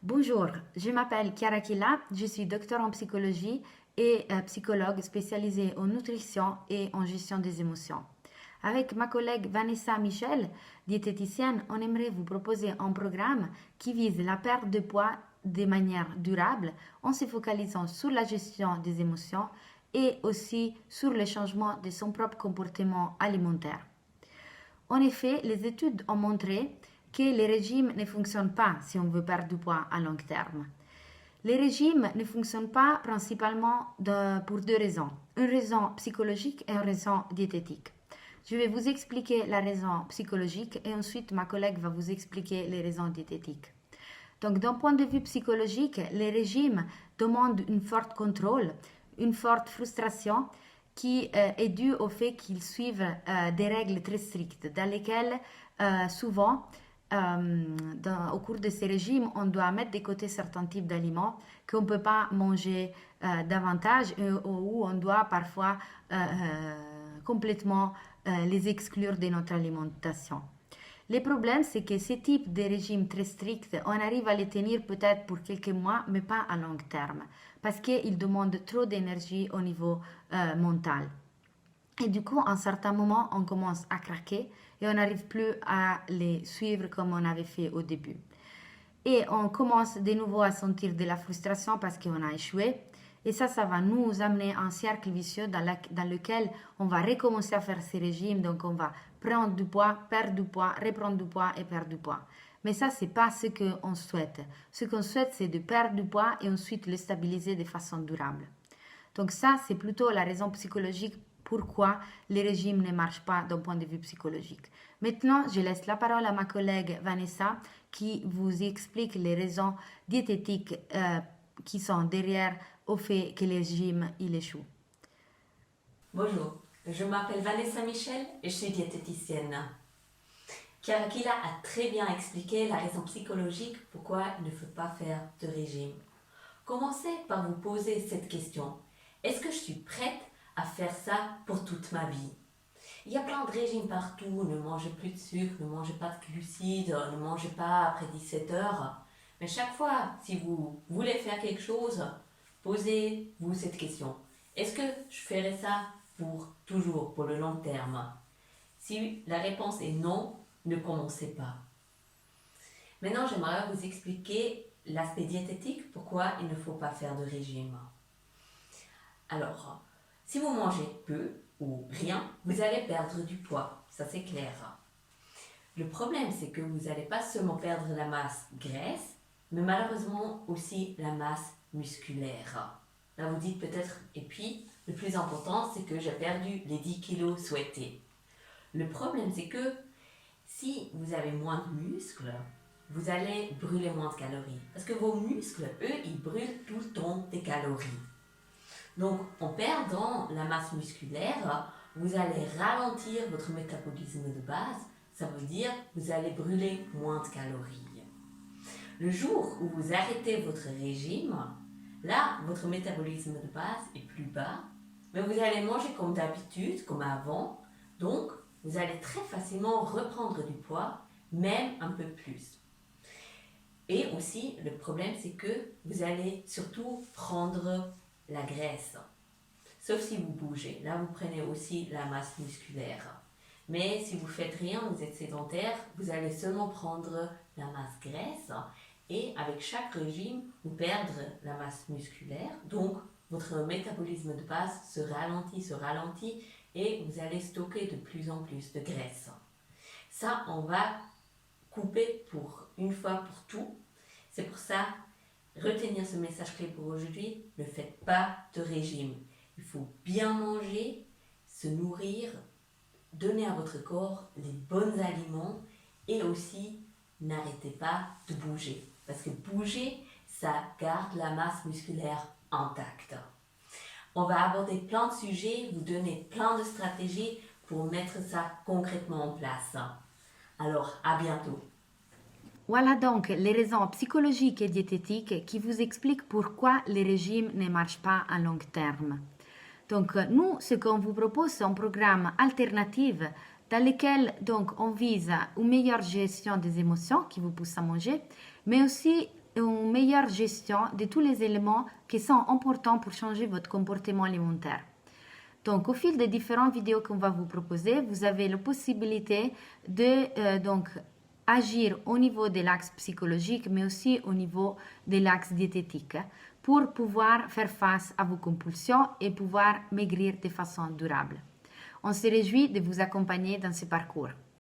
Bonjour, je m'appelle Chiara Kila, je suis docteur en psychologie et psychologue spécialisée en nutrition et en gestion des émotions. Avec ma collègue Vanessa Michel, diététicienne, on aimerait vous proposer un programme qui vise la perte de poids de manière durable en se focalisant sur la gestion des émotions et aussi sur le changement de son propre comportement alimentaire. En effet, les études ont montré que les régimes ne fonctionnent pas si on veut perdre du poids à long terme. Les régimes ne fonctionnent pas principalement pour deux raisons. Une raison psychologique et une raison diététique. Je vais vous expliquer la raison psychologique et ensuite ma collègue va vous expliquer les raisons diététiques. Donc, d'un point de vue psychologique, les régimes demandent un fort contrôle, une forte frustration qui est due au fait qu'ils suivent des règles très strictes dans lesquelles souvent au cours de ces régimes, on doit mettre de côté certains types d'aliments qu'on ne peut pas manger davantage ou on doit parfois complètement les exclure de notre alimentation. Le problème, c'est que ces types de régimes très stricts, on arrive à les tenir peut-être pour quelques mois, mais pas à long terme, parce qu'ils demandent trop d'énergie au niveau mental. Et du coup, à un certain moment, on commence à craquer et on n'arrive plus à les suivre comme on avait fait au début. Et on commence de nouveau à sentir de la frustration parce qu'on a échoué. Et ça va nous amener à un cercle vicieux dans lequel on va recommencer à faire ces régimes. Donc, on va prendre du poids, perdre du poids, reprendre du poids et perdre du poids. Mais ça, c'est pas ce qu'on souhaite. Ce qu'on souhaite, c'est de perdre du poids et ensuite le stabiliser de façon durable. Donc ça, c'est plutôt la raison psychologique pourquoi les régimes ne marchent pas d'un point de vue psychologique. Maintenant, je laisse la parole à ma collègue Vanessa qui vous explique les raisons diététiques qui sont derrière au fait que les régimes il échouent. Bonjour, je m'appelle Vanessa Michel et je suis diététicienne. Chiara Kila a très bien expliqué la raison psychologique pourquoi il ne faut pas faire de régime. Commencez par vous poser cette question. Est-ce que je suis prête à faire ça pour toute ma vie? Il y a plein de régimes partout. Ne mangez plus de sucre, ne mangez pas de glucides, ne mangez pas après 17 heures. Mais chaque fois, si vous voulez faire quelque chose, posez-vous cette question. Est-ce que je ferai ça pour toujours, pour le long terme? Si la réponse est non, ne commencez pas. Maintenant, j'aimerais vous expliquer l'aspect diététique, pourquoi il ne faut pas faire de régime. Alors, si vous mangez peu ou rien, vous allez perdre du poids, ça c'est clair. Le problème, c'est que vous n'allez pas seulement perdre la masse graisse, mais malheureusement aussi la masse musculaire. Là, vous dites peut-être, et puis, le plus important, c'est que j'ai perdu les 10 kilos souhaités. Le problème, c'est que si vous avez moins de muscles, vous allez brûler moins de calories. Parce que vos muscles, eux, ils brûlent tout le temps des calories. Donc, en perdant la masse musculaire, vous allez ralentir votre métabolisme de base. Ça veut dire que vous allez brûler moins de calories. Le jour où vous arrêtez votre régime, là, votre métabolisme de base est plus bas, mais vous allez manger comme d'habitude, comme avant. Donc, vous allez très facilement reprendre du poids, même un peu plus. Et aussi, le problème, c'est que vous allez surtout prendre la graisse. Sauf si vous bougez. Là, vous prenez aussi la masse musculaire. Mais si vous faites rien, vous êtes sédentaire, vous allez seulement prendre la masse graisse. Et avec chaque régime, vous perdez la masse musculaire. Donc, votre métabolisme de base se ralentit et vous allez stocker de plus en plus de graisse. Ça, on va couper pour une fois pour tout. C'est pour ça, retenir ce message clé pour aujourd'hui, ne faites pas de régime. Il faut bien manger, se nourrir, donner à votre corps les bons aliments et aussi n'arrêtez pas de bouger. Parce que bouger, ça garde la masse musculaire intacte. On va aborder plein de sujets, vous donner plein de stratégies pour mettre ça concrètement en place. Alors, à bientôt. Voilà donc les raisons psychologiques et diététiques qui vous expliquent pourquoi les régimes ne marchent pas à long terme. Donc nous, ce qu'on vous propose, c'est un programme alternatif dans lequel donc, on vise une meilleure gestion des émotions qui vous poussent à manger, mais aussi une meilleure gestion de tous les éléments qui sont importants pour changer votre comportement alimentaire. Donc, au fil des différentes vidéos qu'on va vous proposer, vous avez la possibilité de agir au niveau de l'axe psychologique, mais aussi au niveau de l'axe diététique, pour pouvoir faire face à vos compulsions et pouvoir maigrir de façon durable. On se réjouit de vous accompagner dans ce parcours.